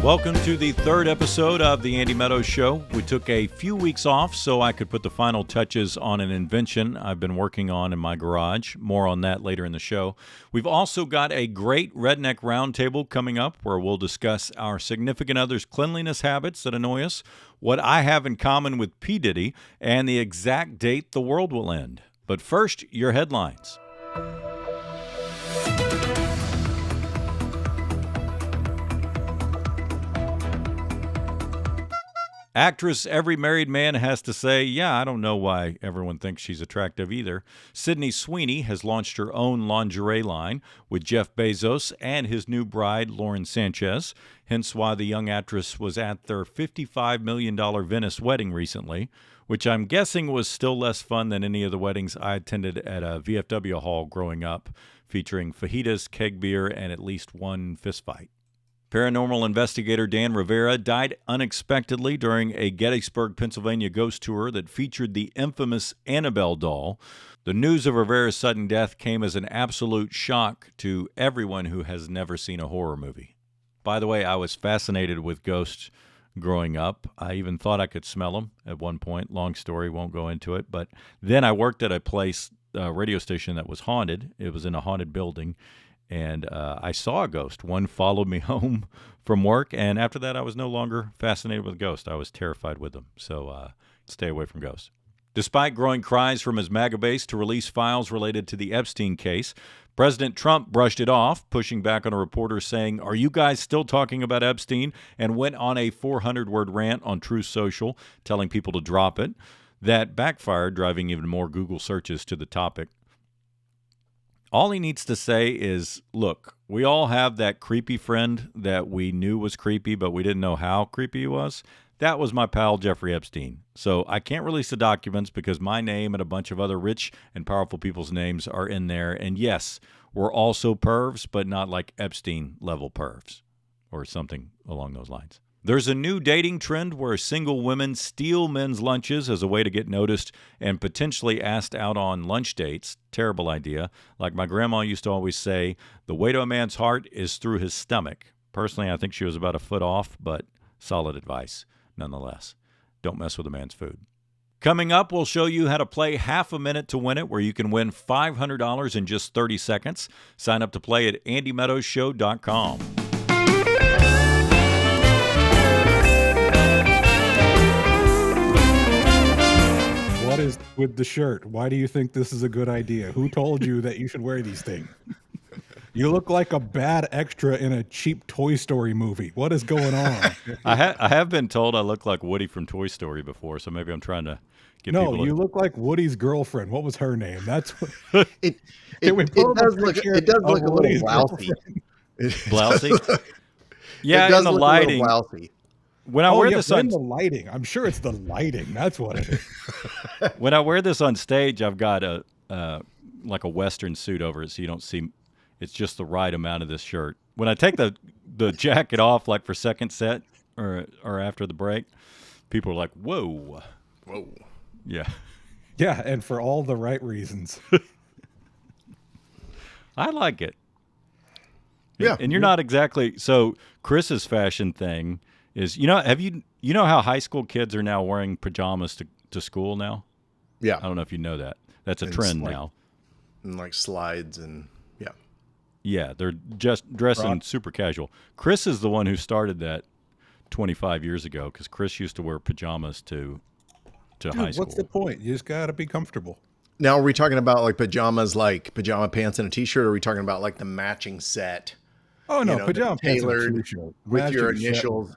Welcome to the third episode of the Andy Meadows Show. We took a few weeks off so I could put the final touches on an invention I've been working on in my garage. More on that later in the show. We've also got a great redneck roundtable coming up where we'll discuss our significant other's cleanliness habits that annoy us, what I have in common with P-Diddy, and the exact date the world will end. But first, your headlines. Actress every married man has to say, yeah, I don't know why everyone thinks she's attractive either. Sydney Sweeney has launched her own lingerie line with Jeff Bezos and his new bride, Lauren Sanchez, hence why the young actress was at their $55 million Venice wedding recently, which I'm guessing was still less fun than any of the weddings I attended at a VFW hall growing up, featuring fajitas, keg beer, and at least one fistfight. Paranormal investigator Dan Rivera died unexpectedly during a Gettysburg, Pennsylvania ghost tour that featured the infamous Annabelle doll. The news of Rivera's sudden death came as an absolute shock to everyone who has never seen a horror movie. By the way, I was fascinated with ghosts growing up. I even thought I could smell them at one point. Long story, won't go into it. But then I worked at a radio station that was haunted. It was in a haunted building. And I saw a ghost. One followed me home from work, and after that, I was no longer fascinated with ghosts. I was terrified with them, so stay away from ghosts. Despite growing cries from his MAGA base to release files related to the Epstein case, President Trump brushed it off, pushing back on a reporter saying, "Are you guys still talking about Epstein?" and went on a 400-word rant on Truth Social, telling people to drop it. That backfired, driving even more Google searches to the topic. All he needs to say is, look, we all have that creepy friend that we knew was creepy, but we didn't know how creepy he was. That was my pal, Jeffrey Epstein. So I can't release the documents because my name and a bunch of other rich and powerful people's names are in there. And yes, we're also pervs, but not like Epstein-level pervs or something along those lines. There's a new dating trend where single women steal men's lunches as a way to get noticed and potentially asked out on lunch dates. Terrible idea. Like my grandma used to always say, the way to a man's heart is through his stomach. Personally, I think she was about a foot off, but solid advice nonetheless. Don't mess with a man's food. Coming up, we'll show you how to play half a minute to win it, where you can win $500 in just 30 seconds. Sign up to play at andymeadowsshow.com. What is with the shirt? Why do you think this is a good idea? Who told you that you should wear these things? You look like a bad extra in a cheap Toy Story movie. What is going on? I have been told I look like Woody from Toy Story before, so maybe I'm trying to get people. No, you look like Woody's girlfriend. What was her name? That's what it does look a little blousy. Blousy? Yeah, it does in the look lighting. A little blousy. When I wear this on the lighting, I'm sure it's the lighting. That's what it is. When I wear this on stage, I've got a like a Western suit over it, so you don't see. It's just the right amount of this shirt. When I take the jacket off, like for second set or after the break, people are like, "Whoa, whoa, yeah, yeah," and for all the right reasons. I like it. Yeah, and you're not exactly so. Chris's fashion thing is, you know how high school kids are now wearing pajamas to school now? Yeah. I don't know if you know that. That's a trend now. And like slides and yeah. Yeah, they're just dressing super casual. Chris is the one who started that 25 years ago because Chris used to wear pajamas to high school. What's the point? You just got to be comfortable. Now, are we talking about like pajamas, like pajama pants and a t-shirt, or are we talking about like the matching set? Oh, no, pajama pants tailored and t-shirt. With your initials.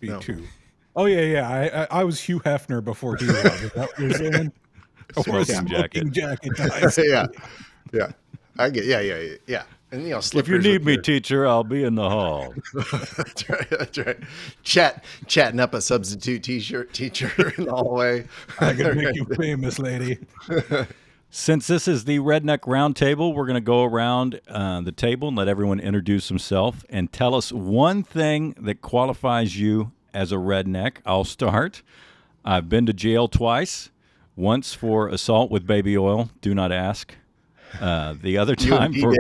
B2. Oh, yeah. I was Hugh Hefner before he was. Is that what you're saying? Smoking jacket. Yeah. I get, yeah. And, if you need me, teacher, I'll be in the hall. That's right. Chatting up a substitute teacher in the hallway. I can make you famous, lady. Since this is the Redneck Roundtable, we're going to go around the table and let everyone introduce himself and tell us one thing that qualifies you as a redneck. I'll start. I've been to jail twice, once for assault with baby oil. Do not ask. The other time for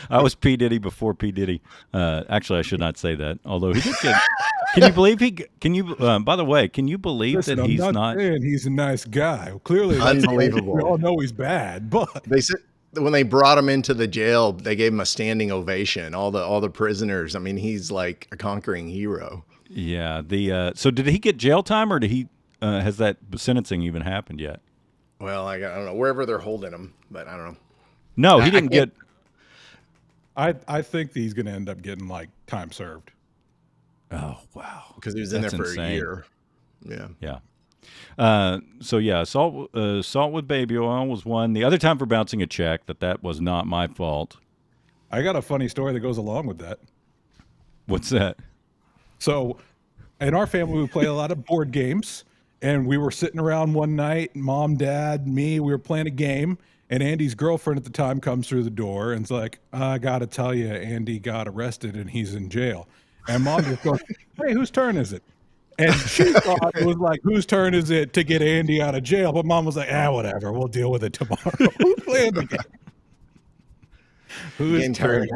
I was P. Diddy before P. Diddy. Actually, I should not say that. Although he did get. Can you believe he? Can you? By the way, can you believe Listen, that I'm he's not saying he's a nice guy. Clearly, Unbelievable. we all know he's bad, but They said when they brought him into the jail, they gave him a standing ovation. All the prisoners. I mean, he's like a conquering hero. Yeah. So did he get jail time, or did he? Has that sentencing even happened yet? Well, I don't know wherever they're holding him, but I don't know. No, he didn't get. I think he's going to end up getting like time served. Oh wow! Because he was in there for insane. a year. Yeah. Yeah. So yeah, salt with baby oil was one. The other time for bouncing a check, that was not my fault. I got a funny story that goes along with that. What's that? So, in our family, we play a lot of board games, and we were sitting around one night, mom, dad, me, we were playing a game, and Andy's girlfriend at the time comes through the door and's like, I got to tell you, Andy got arrested and he's in jail. And mom just goes, hey, whose turn is it? And she thought it was like, whose turn is it to get Andy out of jail? But mom was like, whatever, we'll deal with it tomorrow. Who's playing the game? Whose turn?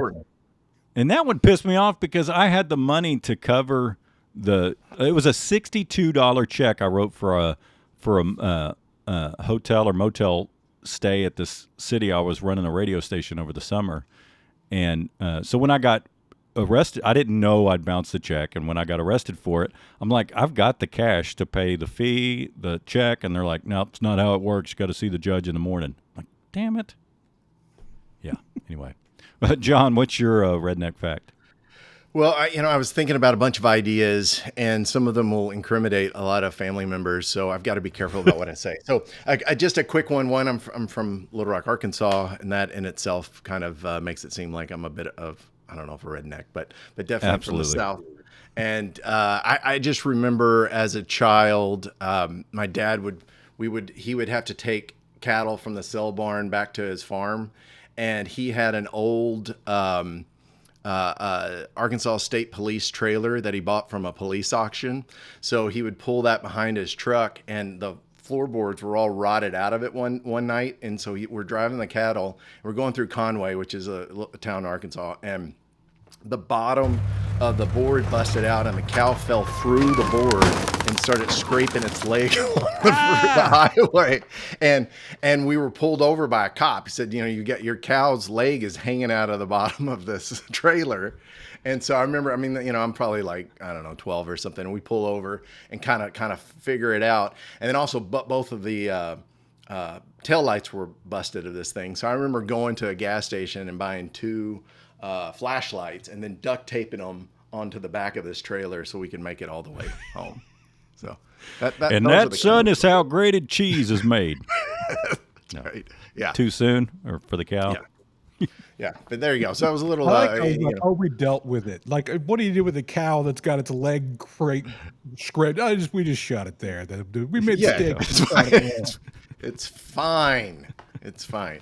And that one pissed me off because I had the money to cover it was a $62 check I wrote for a hotel or motel stay at this city. I was running a radio station over the summer. And so when I got arrested, I didn't know I'd bounced the check. And when I got arrested for it, I'm like, I've got the cash to pay the fee, the check. And they're like, nope, it's not how it works. You got to see the judge in the morning. I'm like, damn it. Yeah. Anyway. John, what's your redneck fact? Well, I was thinking about a bunch of ideas, and some of them will incriminate a lot of family members, so I've got to be careful about what I say. So, just a quick one. I'm from Little Rock, Arkansas, and that in itself kind of makes it seem like I'm a bit of, I don't know if a redneck, but definitely Absolutely. from the South. And I just remember as a child, my dad would have to take cattle from the sale barn back to his farm, and he had an old Arkansas State Police trailer that he bought from a police auction. So he would pull that behind his truck, and the floorboards were all rotted out of it one night. And so we're driving the cattle. We're going through Conway, which is a town in Arkansas, and the bottom of the board busted out, and the cow fell through the board and started scraping its leg on the highway. And we were pulled over by a cop. He said, you got your cow's leg is hanging out of the bottom of this trailer. And so I remember, I'm probably like, I don't know, 12 or something. And we pull over and kind of figure it out. And then also both of the tail lights were busted of this thing. So I remember going to a gas station and buying two flashlights and then duct taping them onto the back of this trailer so we can make it all the way home. So that son is how grated cheese is made. That's right. Yeah. Too soon or for the cow? Yeah. Yeah. But there you go. So I was a little. We dealt with it. Like, what do you do with a cow that's got its leg scraped? We just shot it there. We made steak. It's fine. It's fine.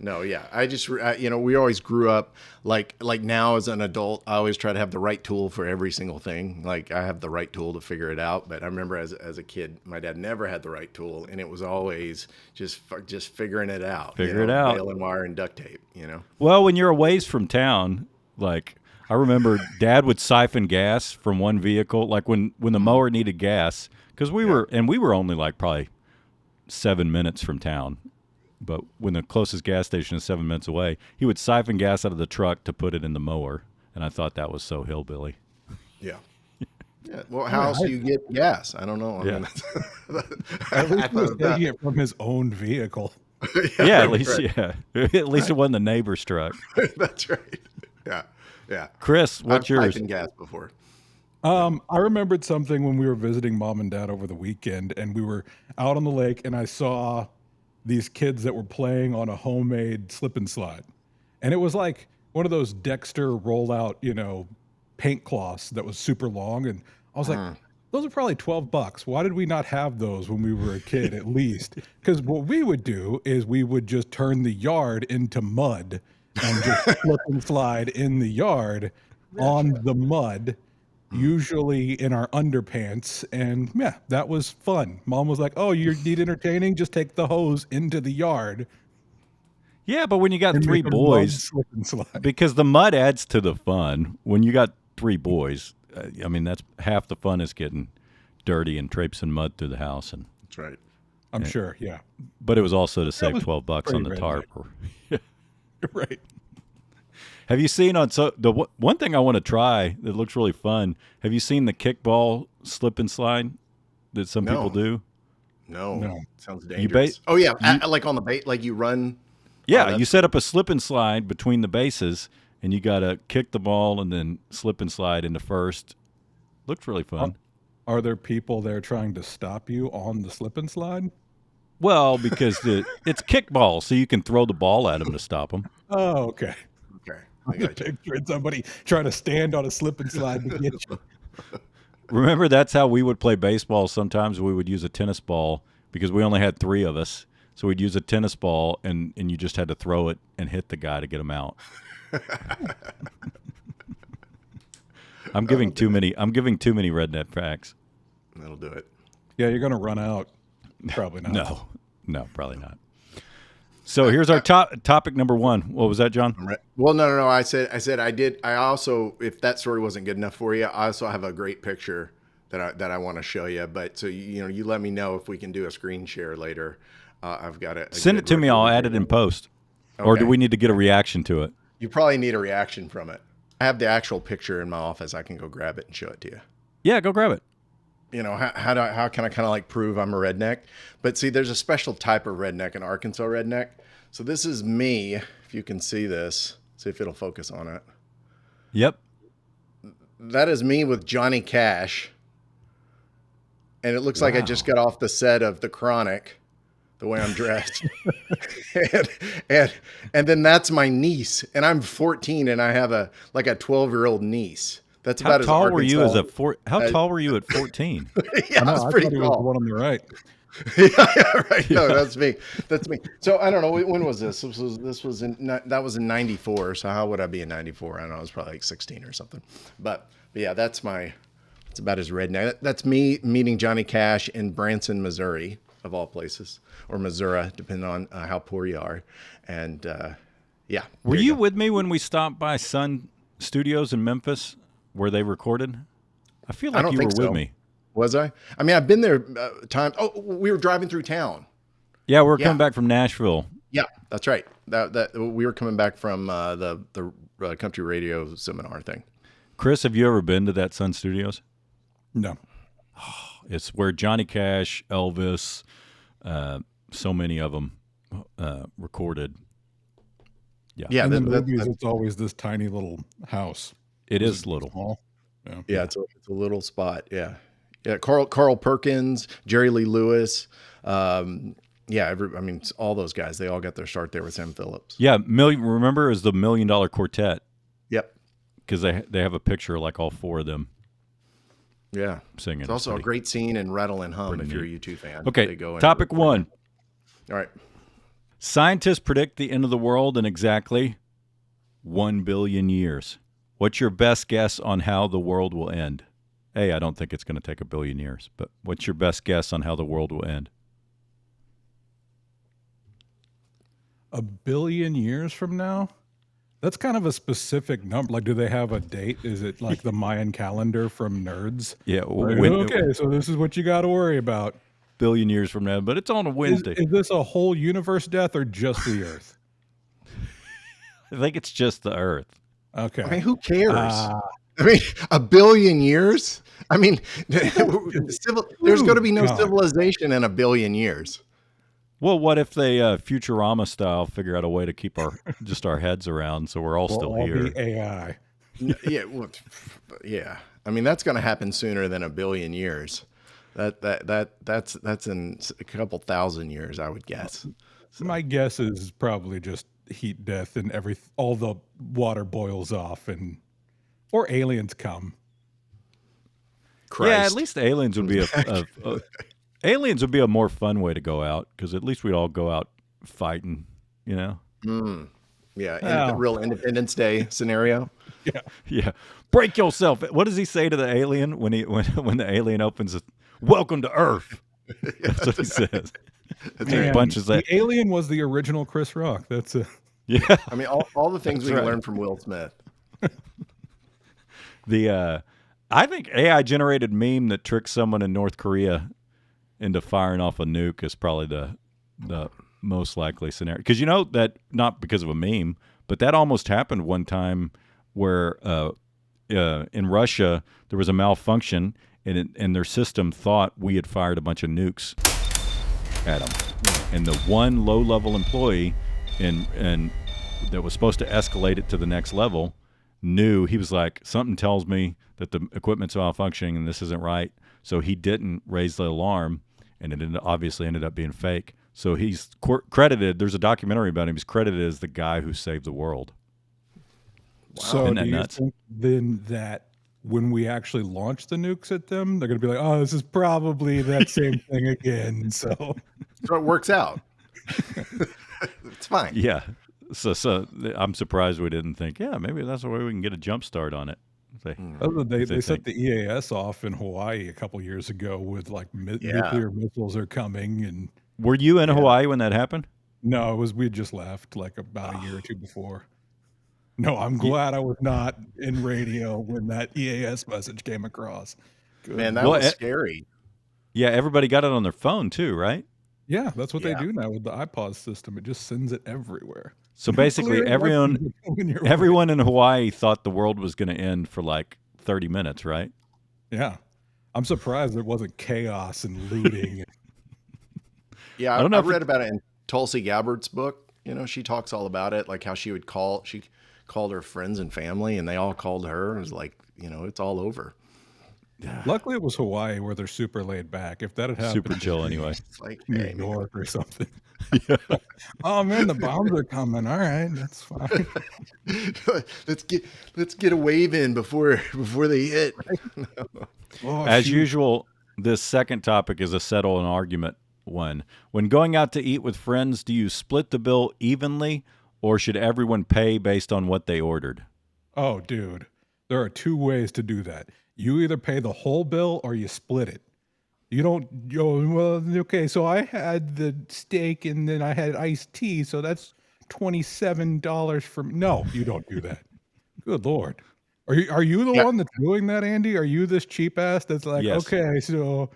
No, yeah. I just, we always grew up like now as an adult, I always try to have the right tool for every single thing. Like I have the right tool to figure it out. But I remember as a kid, my dad never had the right tool, and it was always just figuring it out. Figure it out. Nail and wire and duct tape, Well, when you're a ways from town, like I remember Dad would siphon gas from one vehicle, like when the mower needed gas, because we were only like probably 7 minutes from town. But when the closest gas station is 7 minutes away, he would siphon gas out of the truck to put it in the mower. And I thought that was so hillbilly. Yeah. Yeah. Well, how else do you get gas? I don't know. At least he was taking it from his own vehicle. At least it wasn't the neighbor's truck. That's right. Yeah. Yeah. Chris, what's yours? I've gas before. I remembered something when we were visiting mom and dad over the weekend, and we were out on the lake, and I saw these kids that were playing on a homemade slip and slide. And it was like one of those Dexter rollout, paint cloths that was super long. And I was like, those are probably $12. Why did we not have those when we were a kid at least? Because what we would do is we would just turn the yard into mud and just slip and slide in the yard on the mud, usually in our underpants. And yeah, that was fun. Mom was like, oh, you need entertaining? Just take the hose into the yard. Yeah, but when you got And three make 'em love boys, slip and slide. because the mud adds to the fun. When you got three boys, I mean, that's half the fun is getting dirty and traipsing mud through the house. And That's right. I'm sure, yeah. but it was also to save was $12 on the pretty tarp. Right. Have you seen one thing I want to try that looks really fun? Have you seen the kickball slip and slide that some people do? No. Sounds You dangerous. Oh yeah, like on the bait, like you run. Yeah, you set up a slip and slide between the bases, and you got to kick the ball and then slip and slide into first. Looks really fun. Are there people there trying to stop you on the slip and slide? Well, because it's kickball, so you can throw the ball at them to stop them. Oh, okay. Okay. I'm picturing somebody trying to stand on a slip and slide to get you. Remember, that's how we would play baseball. Sometimes we would use a tennis ball because we only had three of us. So we'd use a tennis ball, and you just had to throw it and hit the guy to get him out. I'm giving too many redneck facts. That'll do it. Yeah, you're going to run out. Probably not. No, probably not. So here's our topic number one. What was that, John? Right. Well, no. I said I did. I also, if that story wasn't good enough for you, I also have a great picture that I want to show you. But so you let me know if we can do a screen share later. I've got it. Send it to me. I'll add it in post. Okay. Or do we need to get a reaction to it? You probably need a reaction from it. I have the actual picture in my office. I can go grab it and show it to you. Yeah, go grab it. How can I kind of like prove I'm a redneck? But see, there's a special type of redneck, an Arkansas redneck. So this is me. If you can see this, see if it'll focus on it. Yep. That is me with Johnny Cash. And it looks like I just got off the set of The Chronic, the way I'm dressed. and then that's my niece, and I'm 14, and I have a 12-year-old niece. That's about as tall were you as How tall were you at 14? Yeah, I was pretty tall. tall. The one on the right. yeah, right. No, that's me. That's me. So I don't know, when was this? That was in 94. So how would I be in 94? I don't know. I was probably like 16 or something. But yeah, it's about as redneck. That's me meeting Johnny Cash in Branson, Missouri, of all places, or Missouri, depending on how poor you are. And yeah. Were you with me when we stopped by Sun Studios in Memphis, where they recorded? I feel like you were with me. Was I? I mean, I've been there times. Oh, we were driving through town. Yeah, we're coming back from Nashville. Yeah, that's right. That we were coming back from the country radio seminar thing. Chris, have you ever been to that Sun Studios? No. It's where Johnny Cash, Elvis, so many of them recorded. Yeah. Yeah. In the movies, it's always this tiny little house. It is little. Small. Yeah, it's a little spot. Yeah. Yeah. Carl Perkins, Jerry Lee Lewis. All those guys, they all got their start there with Sam Phillips. Yeah. Remember, it was the $1 Million Quartet. Yep. Because they have a picture of like all four of them. Yeah. Singing. It's also a great scene in Rattle and Hum if you're a U2 fan. Okay. Topic one. All right. Scientists predict the end of the world in exactly 1 billion years. What's your best guess on how the world will end? I don't think it's going to take 1 billion years, but what's your best guess on how the world will end? 1 billion years from now? That's kind of a specific number. Like, do they have a date? Is it like the Mayan calendar from Nerds? Yeah. Okay, so this is what you got to worry about. Billion years from now, but it's on a Wednesday. Is this a whole universe death or just the Earth? I think it's just the Earth. Okay. I mean, who cares? I mean, 1 billion years? I mean, there's going to be no civilization in 1 billion years. Well, what if they Futurama style figure out a way to keep our heads around so we're all still here? Be AI. Yeah. I mean, that's going to happen sooner than 1 billion years. That's in a couple thousand years, I would guess. So. My guess is probably just heat death and all the water boils off or aliens come. Christ. Yeah, at least aliens would be aliens would be a more fun way to go out because at least we'd all go out fighting, you know? Yeah, the real Independence Day scenario. Yeah. Break yourself. What does he say to the alien when the alien opens it? Welcome to Earth. That's what he says. Man, bunches the that. alien was the original Chris Rock. That's a Yeah. I mean, all the things we right. learned from Will Smith. I think AI generated meme that tricks someone in North Korea into firing off a nuke is probably the most likely scenario. Because you know that not because of a meme, but that almost happened one time where in Russia there was a malfunction and their system thought we had fired a bunch of nukes at them, and the one low-level employee and that was supposed to escalate it to the next level knew. He was like, something tells me that the equipment's malfunctioning and this isn't right. So he didn't raise the alarm, and it obviously ended up being fake. So he's credited. There's a documentary about him. He's credited as the guy who saved the world. Wow. So Isn't that do you nuts? think then that when we actually launch the nukes at them, they're going to be like, oh, this is probably that same thing again. So it works out. It's fine. Yeah. So I'm surprised we didn't think, yeah, maybe that's the way we can get a jump start on it. they set the EAS off in Hawaii a couple years ago with like nuclear missiles are coming. And were you in Hawaii when that happened? no, we had just left like about a year or two before. No, I'm glad I was not in radio when that EAS message came across. Good. Man, that was scary. Yeah, everybody got it on their phone too, right? Yeah, that's what they do now with the iPod system. It just sends it everywhere. So basically, everyone in Hawaii thought the world was going to end for like 30 minutes, right? Yeah. I'm surprised there wasn't chaos and looting. Yeah, I read about it in Tulsi Gabbard's book. You know, she talks all about it, like how she called her friends and family, and they all called her. It was like, you know, it's all over. Luckily, it was Hawaii where they're super laid back. If that had happened, super chill anyway. It's like New York or something. Yeah. Oh man, the bombs are coming. All right, that's fine. let's get a wave in before they hit. As usual, this second topic is a settle an argument one. When going out to eat with friends, do you split the bill evenly, or should everyone pay based on what they ordered? Oh, dude, there are two ways to do that. You either pay the whole bill or you split it. You don't go, well, okay, so I had the steak and then I had iced tea, so that's $27 for me. No, you don't do that. Good Lord. Are you the one that's doing that, Andy? Are you this cheap ass that's like, okay, so...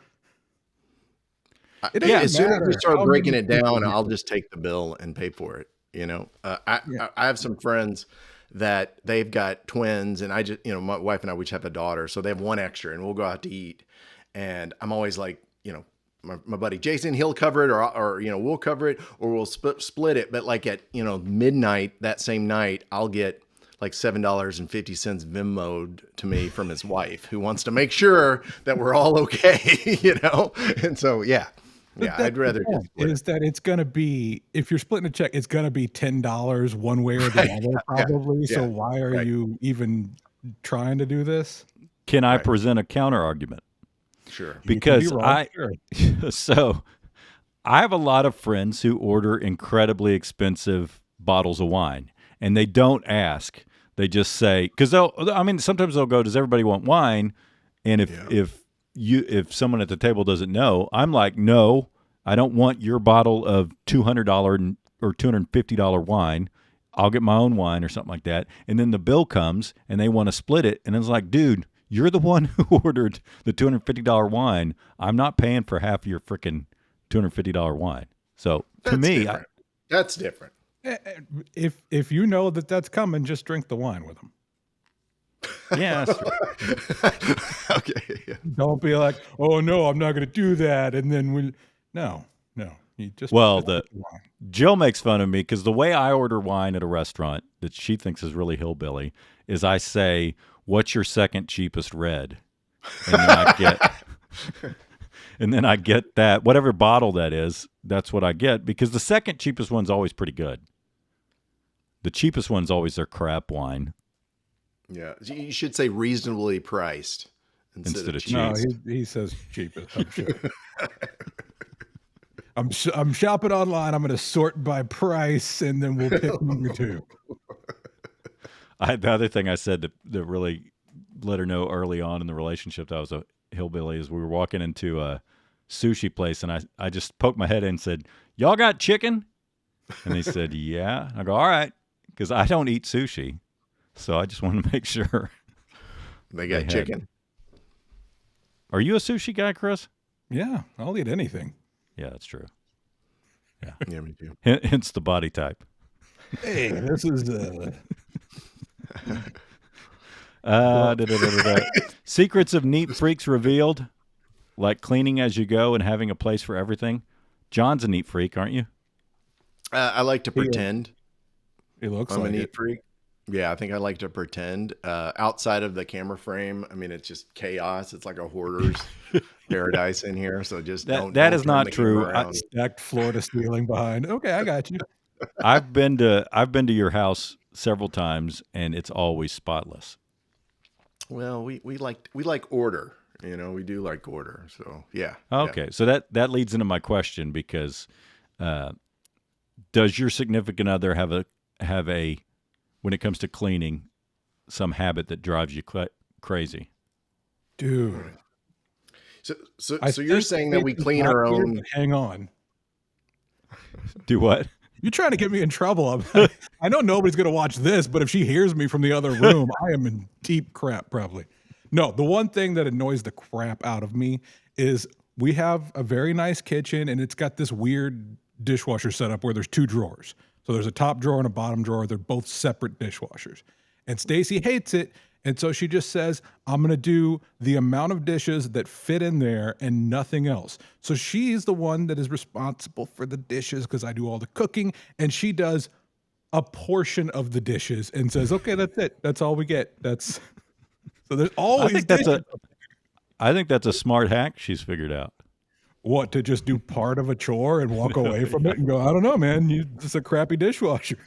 As soon as we start breaking it down, I'll just take the bill and pay for it. You know, I have some friends that they've got twins, and I just, you know, my wife and I, we each have a daughter, so they have one extra, and we'll go out to eat. And I'm always like, you know, my buddy Jason, he'll cover it, or you know, we'll cover it, or we'll split it. But like at, you know, midnight that same night, I'll get like $7.50 Venmo'd to me from his wife, who wants to make sure that we're all okay, you know. And so I'd rather just split is that it's gonna be, if you're splitting a check, it's gonna be $10 one way or the other, probably. So why are you even trying to do this? Can I present a counter argument? Sure. Because so I have a lot of friends who order incredibly expensive bottles of wine, and they don't ask. They just say, because sometimes they'll go, does everybody want wine? And if someone at the table doesn't know, I'm like, no, I don't want your bottle of $200 or $250 wine. I'll get my own wine or something like that. And then the bill comes and they want to split it. And it's like, dude, you're the one who ordered the $250 wine. I'm not paying for half of your freaking $250 wine. So to me, that's different. If you know that that's coming, just drink the wine with them. Yeah, that's true. Okay. Yeah. Don't be like, oh no, I'm not going to do that. And then no. You just Jill makes fun of me because the way I order wine at a restaurant that she thinks is really hillbilly is I say, what's your second cheapest red? And then I get that, whatever bottle that is, that's what I get, because the second cheapest one's always pretty good. The cheapest one's always their crap wine. Yeah, you should say reasonably priced instead of cheap. No, he says cheapest, I'm sure. I'm shopping online. I'm going to sort by price, and then we'll pick number two. The other thing I said that really let her know early on in the relationship that I was a hillbilly is we were walking into sushi place, and I just poked my head in and said, "Y'all got chicken?" And they said, "Yeah." I go, "All right," because I don't eat sushi, so I just wanted to make sure They got chicken. Are you a sushi guy, Chris? Yeah, I'll eat anything. Yeah, that's true. Yeah, me too. Hence the body type. Hey, this is Secrets of neat freaks revealed, like cleaning as you go and having a place for everything. John's a neat freak, aren't you? I like to pretend It looks I'm like a neat it. freak. Yeah, I think I like to pretend. Outside of the camera frame, I mean, it's just chaos. It's like a hoarder's paradise in here. So just That don't is turn not the true. camera around. Stacked floor to ceiling behind. Okay, I got you. I've been to your house several times, and it's always spotless. Well, we like order. You know, we do like order. So yeah. Okay, so that leads into my question, because does your significant other have a when it comes to cleaning, some habit that drives you crazy? Dude. So you're saying that we clean not our here, own? but hang on. Do what? You're trying to get me in trouble. I know nobody's going to watch this, but if she hears me from the other room, I am in deep crap probably. No, the one thing that annoys the crap out of me is we have a very nice kitchen, and it's got this weird dishwasher setup where there's two drawers. So there's a top drawer and a bottom drawer. They're both separate dishwashers. And Stacy hates it. And so she just says, I'm going to do the amount of dishes that fit in there and nothing else. So she's the one that is responsible for the dishes because I do all the cooking. And she does a portion of the dishes and says, okay, that's it. That's all we get. So there's always dishes. I think that's a smart hack she's figured out. What, to just do part of a chore and walk away from it and go, I don't know, man, it's a crappy dishwasher.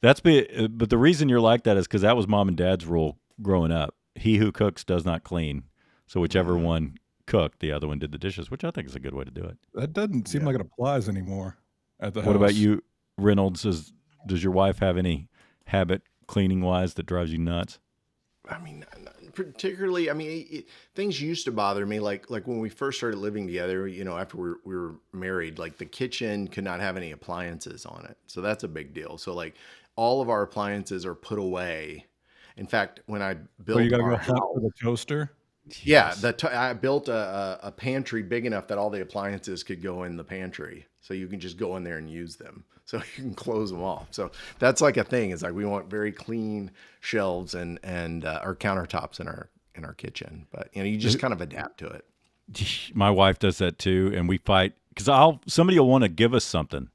But the reason you're like that is because that was mom and dad's rule growing up. He who cooks does not clean. So whichever one cooked, the other one did the dishes, which I think is a good way to do it. That doesn't seem like it applies anymore at the house. What about you, Reynolds? Does your wife have any habit cleaning wise that drives you nuts? I mean, particularly, things used to bother me, like when we first started living together, you know, after we were married, like the kitchen could not have any appliances on it. So that's a big deal. So like all of our appliances are put away. In fact, when I built you got to our go house, hunt for the toaster? yeah, I built a pantry big enough that all the appliances could go in the pantry. So you can just go in there and use them. So you can close them off. So that's like a thing. It's like we want very clean shelves and our countertops in our kitchen. But you know, you just kind of adapt to it. My wife does that too, and we fight because somebody will want to give us something,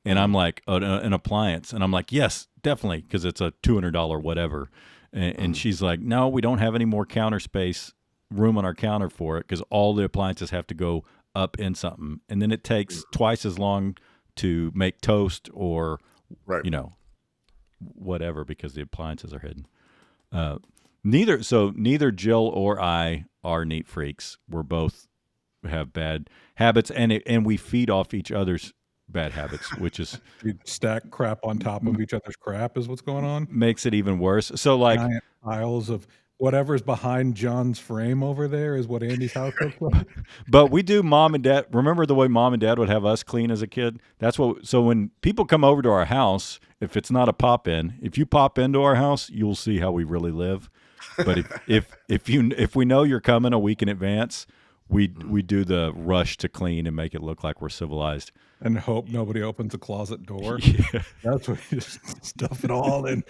and I'm like, an appliance, and I'm like, yes, definitely, because it's a $200 whatever, and she's like, no, we don't have any more counter space room on our counter for it because all the appliances have to go up in something, and then it takes twice as long to make toast or you know, whatever, because the appliances are hidden. Neither Jill or I are neat freaks. We're both have bad habits, and we feed off each other's bad habits, which is You stack crap on top of each other's crap is what's going on. makes it even worse. So like, Giant piles of whatever's behind John's frame over there is what Andy's house looks like. but we do mom and dad. Remember the way mom and dad would have us clean as a kid? That's what. So when people come over to our house, if it's not a pop in, if you pop into our house, you'll see how we really live. But if we know you're coming a week in advance, we do the rush to clean and make it look like we're civilized. And hope nobody opens the closet door. Yeah. That's what you just stuff it all in.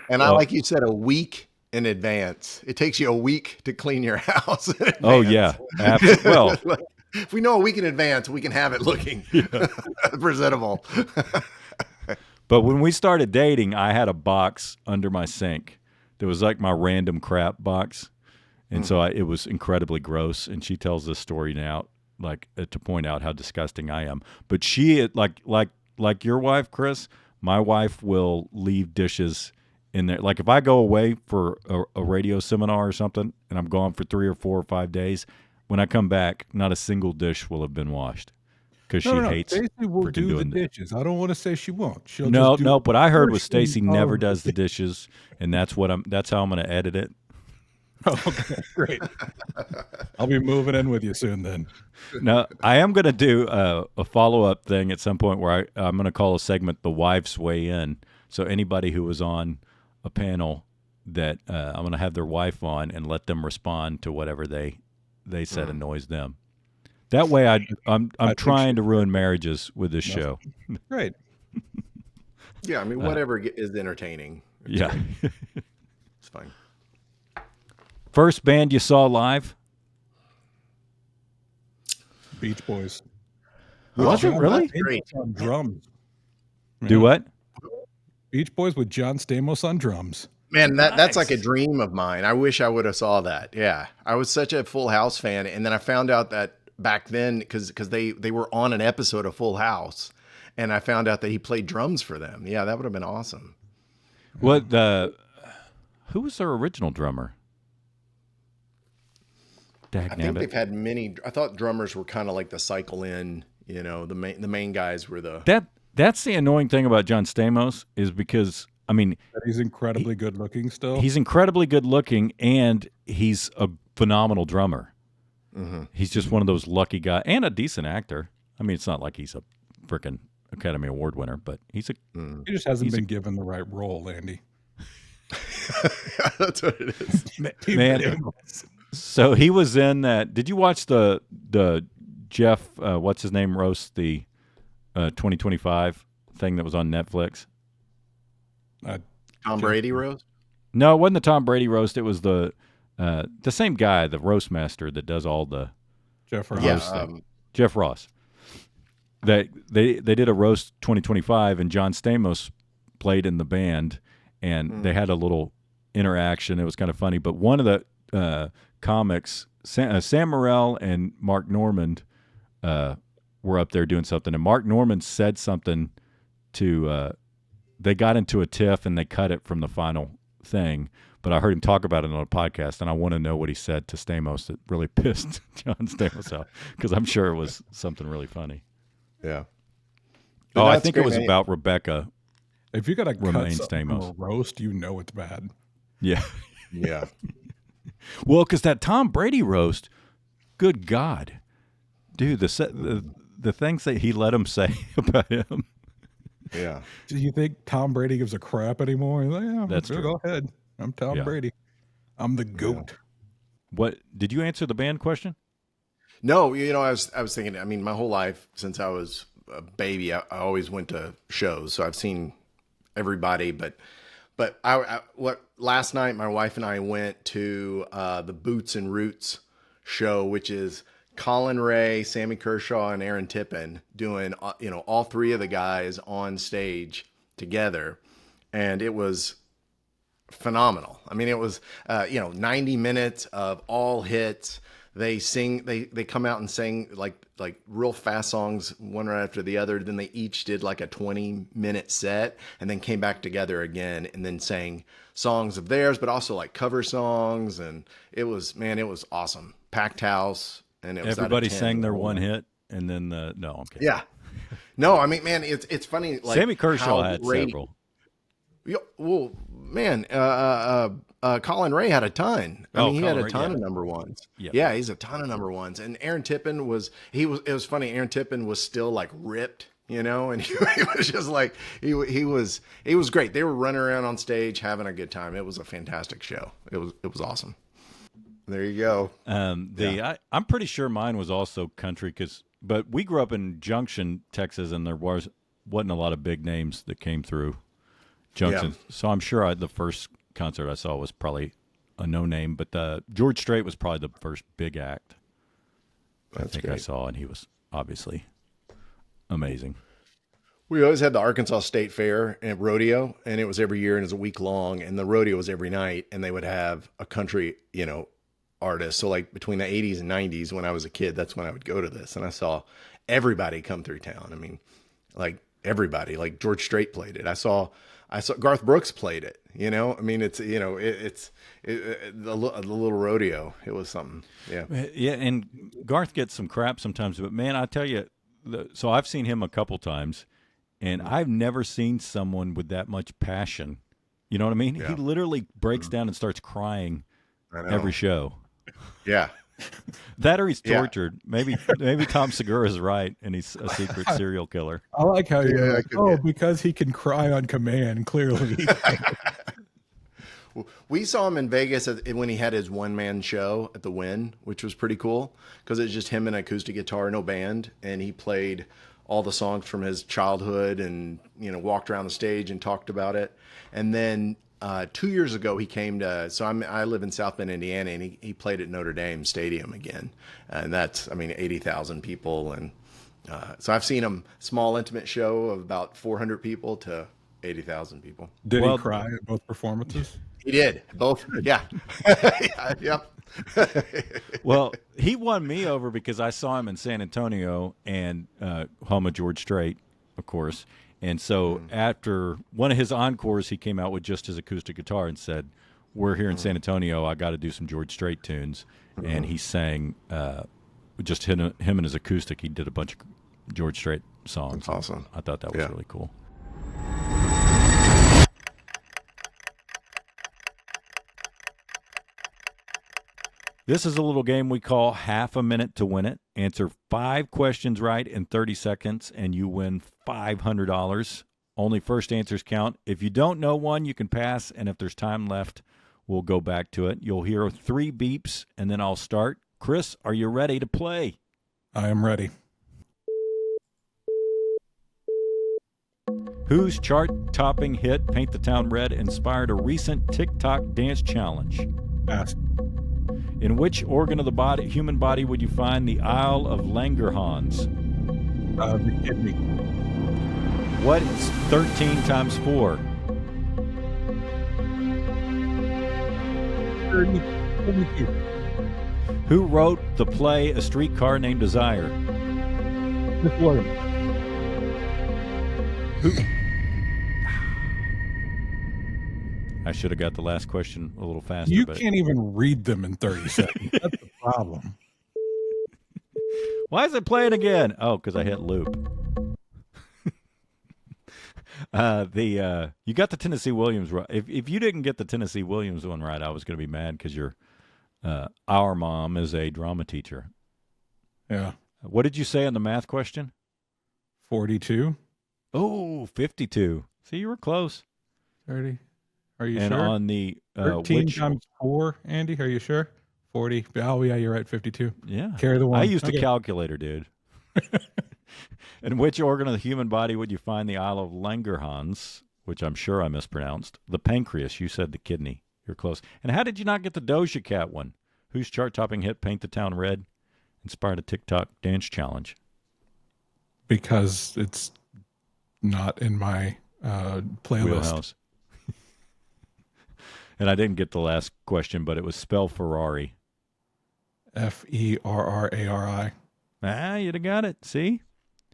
And I, like you said, a week in advance. It takes you a week to clean your house. In advance. Oh yeah, well, if we know a week in advance, we can have it looking presentable. but when we started dating, I had a box under my sink that was like my random crap box, and so it was incredibly gross. And she tells this story now, like to point out how disgusting I am. But she, like your wife, Chris, my wife will leave dishes in there. Like if I go away for a radio seminar or something, and I'm gone for 3 or 4 or 5 days, when I come back, not a single dish will have been washed because she hates. Stacey will freaking do the doing that. dishes. I don't want to say she won't. She'll No. just do What I heard was portion Stacy never of does the dishes, and that's how I'm going to edit it. Okay, great. I'll be moving in with you soon then. Now, I am going to do a follow-up thing at some point where I'm going to call a segment "The Wives Weigh In." So anybody who was on a panel that I'm going to have their wife on and let them respond to whatever they said annoys them. That way, I'm trying to ruin marriages with this show. Great. Yeah, I mean, whatever is entertaining. Yeah. It's fine. First band you saw live? Beach Boys. Was it really? Great. On drums. Do what? Beach Boys with John Stamos on drums. Man, that's like a dream of mine. I wish I would have saw that. Yeah, I was such a Full House fan, and then I found out that back then, because they were on an episode of Full House, and I found out that he played drums for them. Yeah, that would have been awesome. What who was their original drummer? I think they've had many. I thought drummers were kind of like the cycle in. You know, the main guys were the. That's the annoying thing about John Stamos is because I mean He's incredibly good looking still. he's incredibly good looking and he's a phenomenal drummer. Mm-hmm. He's just one of those lucky guys and a decent actor. I mean, it's not like he's a freaking Academy Award winner, but he's a. He just hasn't been given the right role, Andy. That's what it is. Man. So he was in that. Did you watch the Jeff what's his name roast, the 2025 thing that was on Netflix? Tom Brady roast? No, it wasn't the Tom Brady roast. It was the same guy, the roast master that does all the Jeff Ross. Yeah, Jeff Ross. They did a roast 2025, and John Stamos played in the band, and they had a little interaction. It was kind of funny. But one of the comics, Sam Morril and Mark Normand, were up there doing something, and Mark Normand said something to. They got into a tiff, and they cut it from the final thing. But I heard him talk about it on a podcast, and I want to know what he said to Stamos that really pissed John Stamos off, because I'm sure it was something really funny. yeah. Oh, I That's think it great, was man. about Rebecca. If you got to cut Romaine something from Stamos. a roast, you know it's bad. Yeah. Yeah. Well, because that Tom Brady roast, good God, dude, the things that he let him say about him. Yeah. Do you think Tom Brady gives a crap anymore? He's like, yeah, That's true. Go ahead. I'm Tom Yeah. Brady. I'm the GOAT. What did you answer the band question? No, you know, I was thinking. I mean, my whole life since I was a baby, I always went to shows, so I've seen everybody. But last night, my wife and I went to the Boots and Roots show, which is Colin Ray, Sammy Kershaw, and Aaron Tippin doing all three of the guys on stage together, and it was phenomenal. I mean, it was 90 minutes of all hits. They sing, they come out and sing like real fast songs one right after the other. Then they each did like a 20-minute set and then came back together again and then sang songs of theirs, but also like cover songs. And it was awesome. Packed house. And it was Everybody sang their one hit, and then no, I'm kidding. Yeah. No, I mean, man, it's funny. Like Sammy Kershaw how had great- several. Yeah, well, man, Colin Ray had a ton. I mean, he had Colin a Ray, ton yeah. of number ones. Yeah. Yeah, he's a ton of number ones. And Aaron Tippin it was funny. Aaron Tippin was still like ripped, and he was just like, he was great. They were running around on stage having a good time. It was a fantastic show. It was awesome. There you go. I'm pretty sure mine was also country, but we grew up in Junction, Texas, and there wasn't a lot of big names that came through Junction. Yeah. So I'm sure the first concert I saw was probably a no name, but George Strait was probably the first big act I think I great. saw, and he was obviously amazing. We always had the Arkansas State Fair and rodeo, and it was every year and it was a week long, and the rodeo was every night, and they would have a country, artist. So like between the 80s and 90s when I was a kid, that's when I would go to this, and I saw everybody come through town. I mean, like everybody, like George Strait played it. I saw Garth Brooks played it, I mean, it's, the little rodeo. It was something. Yeah. Yeah, and Garth gets some crap sometimes, but man, I tell you, so I've seen him a couple times, and I've never seen someone with that much passion. You know what I mean? Yeah. He literally breaks down and starts crying I know. every show. Yeah. That or he's Yeah. tortured. Maybe Tom Segura is right, and he's a secret serial killer. I like how you're Yeah, like, it could be. because he can cry on command, clearly. We saw him in Vegas when he had his one-man show at the Wynn, which was pretty cool because it's just him and an acoustic guitar, no band, and he played all the songs from his childhood and walked around the stage and talked about it. And then 2 years ago he came to. So I live in South Bend, Indiana, and he played at Notre Dame Stadium again, and that's 80,000 people, and so I've seen him small intimate show of about 400 people to 80,000 people. Did he cry at both performances? He did both. Yeah. Yep. Well, he won me over because I saw him in San Antonio and home of George Strait, of course. And so after one of his encores, he came out with just his acoustic guitar and said, "We're here in San Antonio. I got to do some George Strait tunes." And he sang just him and his acoustic. He did a bunch of George Strait songs. That's awesome. I thought that was really cool. This is a little game we call Half a Minute to Win It. Answer 5 questions right in 30 seconds, and you win $500. Only first answers count. If you don't know one, you can pass, and if there's time left, we'll go back to it. You'll hear 3 beeps, and then I'll start. Chris, are you ready to play? I am ready. Whose chart-topping hit, Paint the Town Red, inspired a recent TikTok dance challenge? Pass. In which organ of the human body would you find the Isle of Langerhans? The kidney. What is 13 times 4? 32. Who wrote the play A Streetcar Named Desire? Miss Williams. I should have got the last question a little faster. You but can't even read them in 30 seconds. That's the problem. Why is it playing again? Oh, because I hit loop. You got the Tennessee Williams right. If you didn't get the Tennessee Williams one right, I was going to be mad because our mom is a drama teacher. Yeah. What did you say on the math question? 42. Oh, 52. See, you were close. 30. Are you And sure? on the 13 times 4, Andy, are you sure? 40. Oh, yeah, you're right, 52. Yeah. Carry the one. I used a calculator, dude. In which organ of the human body would you find the Isle of Langerhans, which I'm sure I mispronounced? The pancreas. You said the kidney. You're close. And how did you not get the Doja Cat one? Whose chart-topping hit Paint the Town Red inspired a TikTok dance challenge? Because it's not in my playlist. Wheelhouse. And I didn't get the last question, but it was spell Ferrari. Ferrari. You'd have got it. See?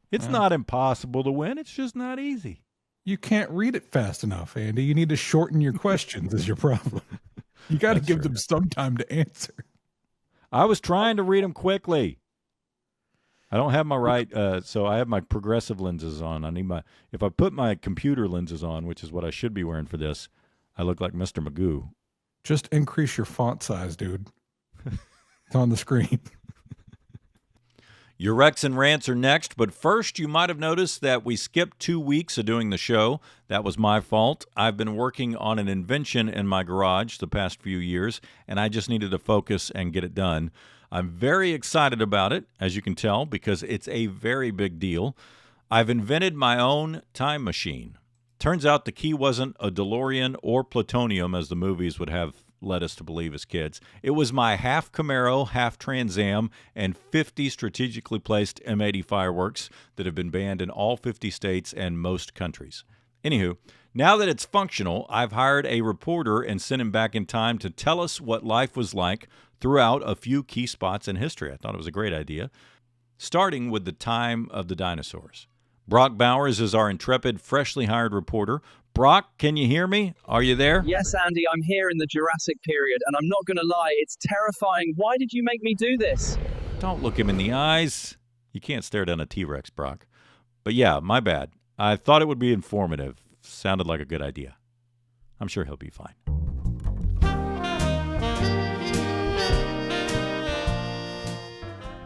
It's not impossible to win. It's just not easy. You can't read it fast enough, Andy. You need to shorten your questions is your problem. You got to give them some time to answer. I was trying to read them quickly. I don't have my right, so I have my progressive lenses on. If I put my computer lenses on, which is what I should be wearing for this, I look like Mr. Magoo. Just increase your font size, dude. It's on the screen. Your Recs and Rants are next, but first you might have noticed that we skipped 2 weeks of doing the show. That was my fault. I've been working on an invention in my garage the past few years, and I just needed to focus and get it done. I'm very excited about it, as you can tell, because it's a very big deal. I've invented my own time machine. Turns out the key wasn't a DeLorean or plutonium, as the movies would have led us to believe as kids. It was my half Camaro, half Trans Am, and 50 strategically placed M80 fireworks that have been banned in all 50 states and most countries. Anywho, now that it's functional, I've hired a reporter and sent him back in time to tell us what life was like throughout a few key spots in history. I thought it was a great idea, starting with the time of the dinosaurs. Brock Bowers is our intrepid, freshly hired reporter. Brock, can you hear me? Are you there? Yes, Andy, I'm here in the Jurassic period, and I'm not going to lie, it's terrifying. Why did you make me do this? Don't look him in the eyes. You can't stare down a T-Rex, Brock. But yeah, my bad. I thought it would be informative. Sounded like a good idea. I'm sure he'll be fine.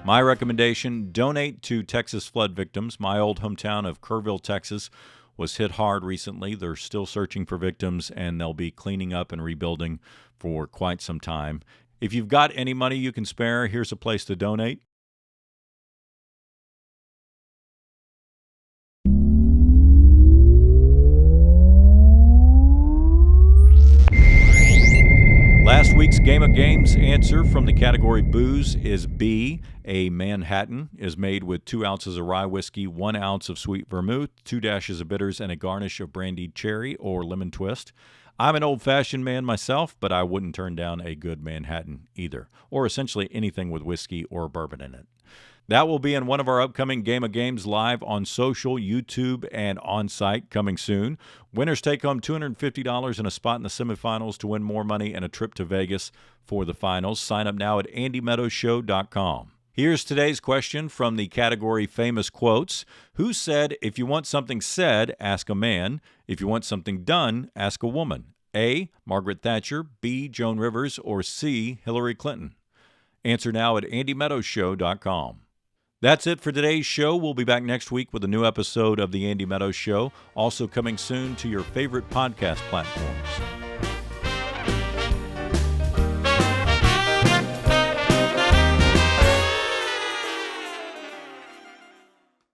My recommendation, donate to Texas flood victims. My old hometown of Kerrville, Texas, was hit hard recently. They're still searching for victims, and they'll be cleaning up and rebuilding for quite some time. If you've got any money you can spare, here's a place to donate. Last week's Game of Games answer from the category booze is B. A Manhattan is made with 2 ounces of rye whiskey, 1 ounce of sweet vermouth, 2 dashes of bitters, and a garnish of brandied cherry or lemon twist. I'm an old-fashioned man myself, but I wouldn't turn down a good Manhattan either, or essentially anything with whiskey or bourbon in it. That will be in one of our upcoming Game of Games live on social, YouTube, and on-site coming soon. Winners take home $250 and a spot in the semifinals to win more money and a trip to Vegas for the finals. Sign up now at andymeadowsshow.com. Here's today's question from the category Famous Quotes. Who said, if you want something said, ask a man. If you want something done, ask a woman? A. Margaret Thatcher, B. Joan Rivers, or C. Hillary Clinton? Answer now at andymeadowsshow.com. That's it for today's show. We'll be back next week with a new episode of The Andy Meadows Show, also coming soon to your favorite podcast platforms.